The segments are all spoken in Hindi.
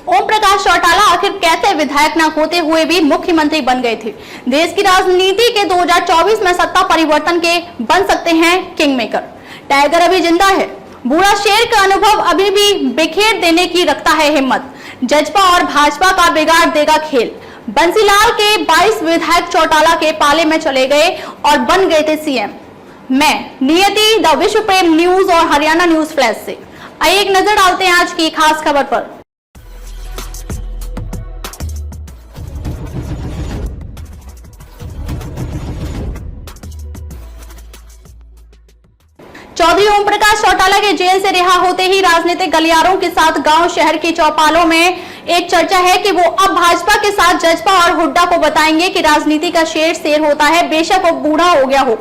ओम प्रकाश चौटाला आखिर कैसे विधायक न होते हुए भी मुख्यमंत्री बन गए थे? देश की राजनीति के 2024 में सत्ता परिवर्तन के बन सकते हैं किंग मेकर। टाइगर अभी जिंदा है, बूढ़ा शेर का अनुभव अभी भी बिखेर देने की रखता है हिम्मत। जजपा और भाजपा का बिगाड़ देगा खेल। बंसीलाल के 22 विधायक चौटाला के पाले में चले गए और बन गए थे सीएम। मैं नियति, द विश्व प्रेम न्यूज और हरियाणा न्यूज फ्लैश से आइए एक नजर डालते हैं आज की खास खबर पर। चौधरी ओम प्रकाश चौटाला के जेल से रिहा होते ही राजनीतिक गलियारों के साथ गांव शहर की चौपालों में एक चर्चा है कि वो अब भाजपा के साथ जजपा और हुड्डा को बताएंगे कि राजनीति का शेर होता है, बेशक वो बूढ़ा हो गया हो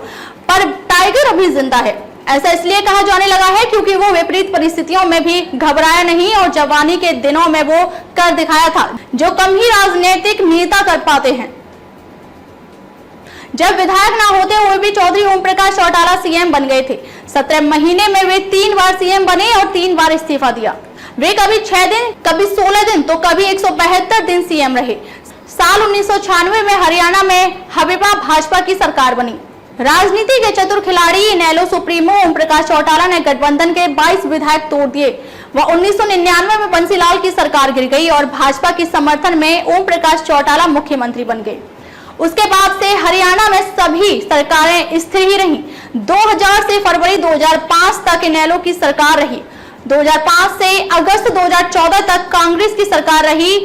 पर टाइगर अभी जिंदा है। ऐसा इसलिए कहा जाने लगा है क्योंकि वो विपरीत परिस्थितियों में भी घबराया नहीं और जवानी के दिनों में वो कर दिखाया था जो कम ही राजनीतिक नेता कर पाते हैं। जब विधायक ना होते हुए भी चौधरी ओम प्रकाश चौटाला सीएम बन गए थे। 17 महीने में वे 3 बार सीएम बने और 3 बार इस्तीफा दिया। वे कभी 6 दिन, कभी 16 दिन तो कभी 172 दिन सीएम रहे। साल 1996 में हरियाणा में हबीबा भाजपा की सरकार बनी। राजनीति के चतुर खिलाड़ी इनेलो सुप्रीमो ओम प्रकाश चौटाला ने गठबंधन के 22 विधायक तोड़ दिए। वह 1999 में बंसीलाल की सरकार गिर गई और भाजपा के समर्थन में ओम प्रकाश चौटाला मुख्यमंत्री बन गए। उसके बाद से हरियाणा में सभी सरकारें स्थिर ही रहीं। 2000 से फरवरी 2005 तक इनेलो की सरकार रही। 2005 से अगस्त 2014 तक कांग्रेस की सरकार रही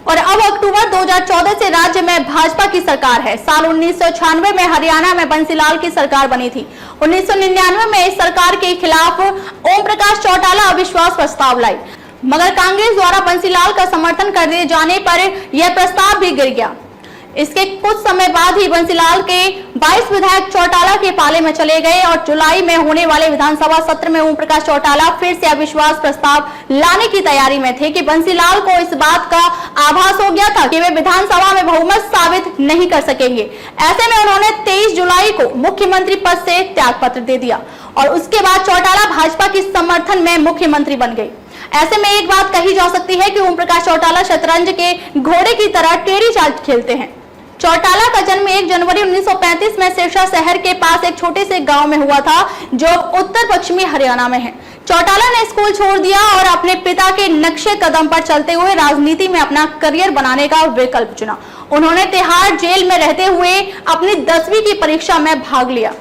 और अब अक्टूबर 2014 से राज्य में भाजपा की सरकार है। साल 1996 में हरियाणा में बंसीलाल की सरकार बनी थी। 1999 में इस सरकार के खिलाफ ओम प्रकाश चौटाला अविश्वास प्रस्ताव लाई, मगर कांग्रेस द्वारा बंसीलाल का समर्थन कर दिए जाने पर यह प्रस्ताव भी गिर गया। इसके कुछ समय बाद ही बंसीलाल के 22 विधायक चौटाला के पाले में चले गए और जुलाई में होने वाले विधानसभा सत्र में ओम प्रकाश चौटाला फिर से अविश्वास प्रस्ताव लाने की तैयारी में थे कि बंसीलाल को इस बात का आभास हो गया था कि वे विधानसभा में बहुमत साबित नहीं कर सकेंगे। ऐसे में उन्होंने 23 जुलाई को मुख्यमंत्री पद से त्याग पत्र दे दिया और उसके बाद चौटाला भाजपा के समर्थन में मुख्यमंत्री बन गए। ऐसे में एक बात कही जा सकती है कि ओम प्रकाश चौटाला शतरंज के घोड़े की तरह टेढ़ी चाल खेलते हैं। चौटाला का जन्म 1 जनवरी 1935 में सिरसा शहर के पास एक छोटे से गांव में हुआ था जो उत्तर पश्चिमी हरियाणा में है। चौटाला ने स्कूल छोड़ दिया और अपने पिता के नक्शे कदम पर चलते हुए राजनीति में अपना करियर बनाने का विकल्प चुना। उन्होंने तिहाड़ जेल में रहते हुए अपनी 10वीं की परीक्षा में भाग लिया,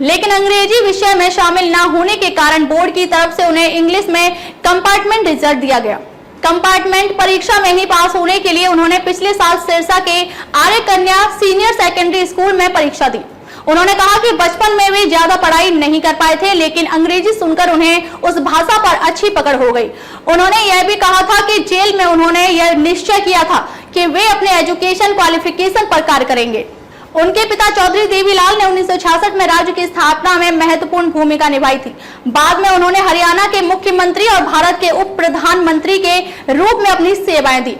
लेकिन अंग्रेजी विषय में शामिल न होने के कारण बोर्ड की तरफ से उन्हें इंग्लिश में कंपार्टमेंट रिजल्ट दिया गया। कंपार्टमेंट परीक्षा में ही पास होने के लिए उन्होंने पिछले साल सिरसा के आर्य कन्या सीनियर सेकेंडरी स्कूल में परीक्षा दी। उन्होंने कहा कि बचपन में वे ज्यादा पढ़ाई नहीं कर पाए थे, लेकिन अंग्रेजी सुनकर उन्हें उस भाषा पर अच्छी पकड़ हो गई। उन्होंने यह भी कहा था कि जेल में उन्होंने यह निश्चय किया था कि वे अपने एजुकेशन क्वालिफिकेशन पर कार्य करेंगे। उनके पिता चौधरी देवीलाल ने 1966 में राज्य की स्थापना में महत्वपूर्ण भूमिका निभाई थी। बाद में उन्होंने हरियाणा के मुख्यमंत्री और भारत के उप प्रधानमंत्री के रूप में अपनी सेवाएं दी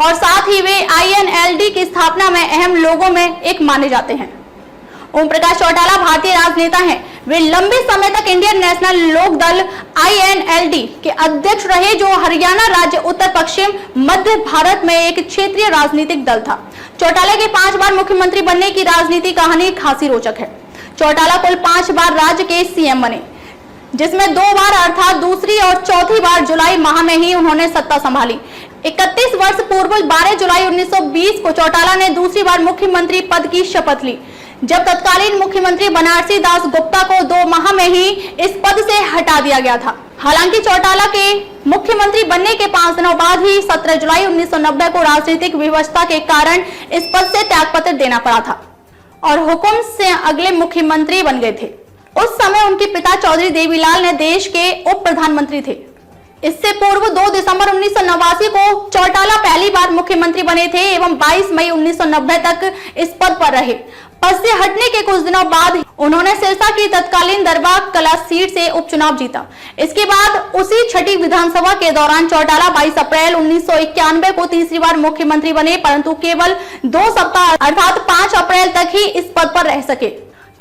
और साथ ही वे INLD की स्थापना में अहम लोगों में एक माने जाते हैं। ओम प्रकाश चौटाला भारतीय राजनेता हैं। वे लंबे समय तक इंडियन नेशनल लोक दल INLD के अध्यक्ष रहे जो हरियाणा राज्य उत्तर पश्चिम मध्य भारत में एक क्षेत्रीय राजनीतिक दल था। चौटाला के 5 बार मुख्यमंत्री बनने की राजनीति कहानी खासी रोचक है। चौटाला कुल 5 बार राज्य के सीएम बने, जिसमें 2 बार अर्थात दूसरी और चौथी बार जुलाई माह में ही उन्होंने सत्ता संभाली। 31 वर्ष पूर्व 12 जुलाई 1920 को चौटाला ने दूसरी बार मुख्यमंत्री पद की शपथ ली, जब तत्कालीन मुख्यमंत्री बनारसी दास गुप्ता को 2 माह में ही इस पद से हटा दिया गया था। हालांकि चौटाला के मुख्यमंत्री बनने के 5 दिनों बाद ही 17 जुलाई 1990 को राजनीतिक विवशता के कारण इस पद से त्यागपत्र देना पड़ा था और हुकुम से अगले मुख्यमंत्री बन गए थे। उस समय उनके पिता चौधरी देवीलाल ने देश के उप प्रधानमंत्री थे। इससे पूर्व 2 दिसंबर 1989 को चौटाला पहली बार मुख्यमंत्री बने थे एवं 22 मई 1990 तक इस पद पर रहे। पद से हटने के कुछ दिनों बाद उन्होंने सिरसा की तत्कालीन दरबार कला सीट से उपचुनाव जीता। इसके बाद उसी छठी विधानसभा के दौरान चौटाला 22 अप्रैल 1991 को तीसरी बार मुख्यमंत्री बने, परंतु केवल 2 सप्ताह अर्थात 5 अप्रैल तक ही इस पद पर रह सके,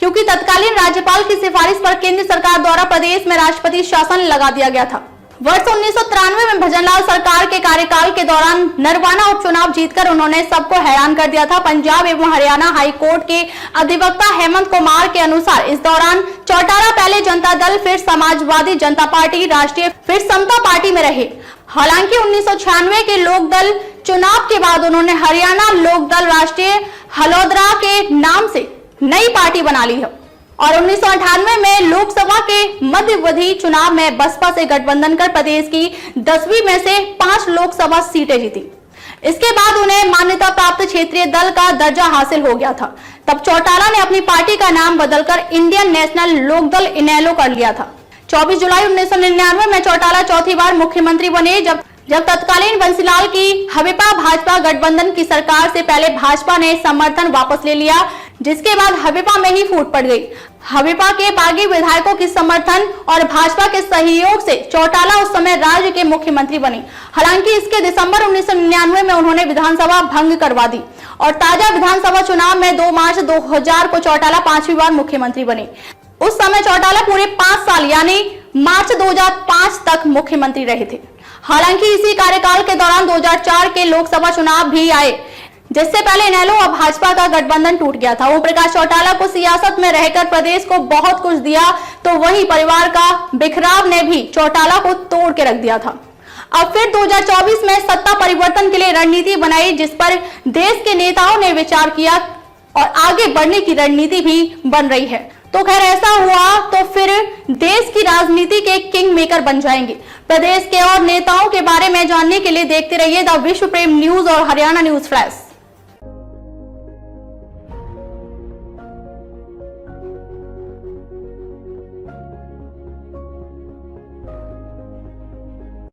क्योंकि तत्कालीन राज्यपाल की सिफारिश पर केंद्र सरकार द्वारा प्रदेश में राष्ट्रपति शासन लगा दिया गया था। वर्ष 1993 में भजनलाल सरकार के कार्यकाल के दौरान नरवाना उपचुनाव जीतकर उन्होंने सबको हैरान कर दिया था। पंजाब एवं हरियाणा हाई कोर्ट के अधिवक्ता हेमंत कुमार के अनुसार इस दौरान चौटाला पहले जनता दल, फिर समाजवादी जनता पार्टी, राष्ट्रीय, फिर समता पार्टी में रहे। हालांकि 1996 के लोकदल चुनाव के बाद उन्होंने हरियाणा लोकदल राष्ट्रीय हलोदरा के नाम से नई पार्टी बना ली है और 1998 में लोकसभा के मध्यावधि चुनाव में बसपा से गठबंधन कर प्रदेश की 10वीं में से 5 लोकसभा सीटें जीती। इसके बाद उन्हें मान्यता प्राप्त क्षेत्रीय दल का दर्जा हासिल हो गया था। तब चौटाला ने अपनी पार्टी का नाम बदलकर इंडियन नेशनल लोकदल इनेलो कर लिया था। 24 जुलाई 1999 में चौटाला चौथी बार मुख्यमंत्री बने, जब तत्कालीन बंसीलाल की हवेपा भाजपा गठबंधन की सरकार से पहले भाजपा ने समर्थन वापस ले लिया, जिसके बाद हवेपा में ही फूट पड़ गई। हवेपा के बागी विधायकों की समर्थन और भाजपा के सहयोग से चौटाला उस समय राज्य के मुख्यमंत्री बने। हालांकि इसके दिसंबर 1999 में उन्होंने विधानसभा भंग करवा दी और ताजा विधानसभा चुनाव में 2 मार्च 2000 को चौटाला 5वीं बार मुख्यमंत्री बने। उस समय चौटाला पूरे 5 साल यानी मार्च 2005 तक मुख्यमंत्री रहे थे। हालांकि इसी कार्यकाल के दौरान 2004 के लोकसभा चुनाव भी आए, जिससे पहले इनेलो और भाजपा का गठबंधन टूट गया था। ओम प्रकाश चौटाला को सियासत में रहकर प्रदेश को बहुत कुछ दिया, तो वहीं परिवार का बिखराव ने भी चौटाला को तोड़ के रख दिया था। अब फिर 2024 में सत्ता परिवर्तन के लिए रणनीति बनाई, जिस पर देश के नेताओं ने विचार किया और आगे बढ़ने की रणनीति भी बन रही है। तो खैर ऐसा हुआ तो फिर देश की राजनीति के किंग मेकर बन जाएंगे। प्रदेश के और नेताओं के बारे में जानने के लिए देखते रहिए द विश्व प्रेम न्यूज और हरियाणा न्यूज फ्लैश।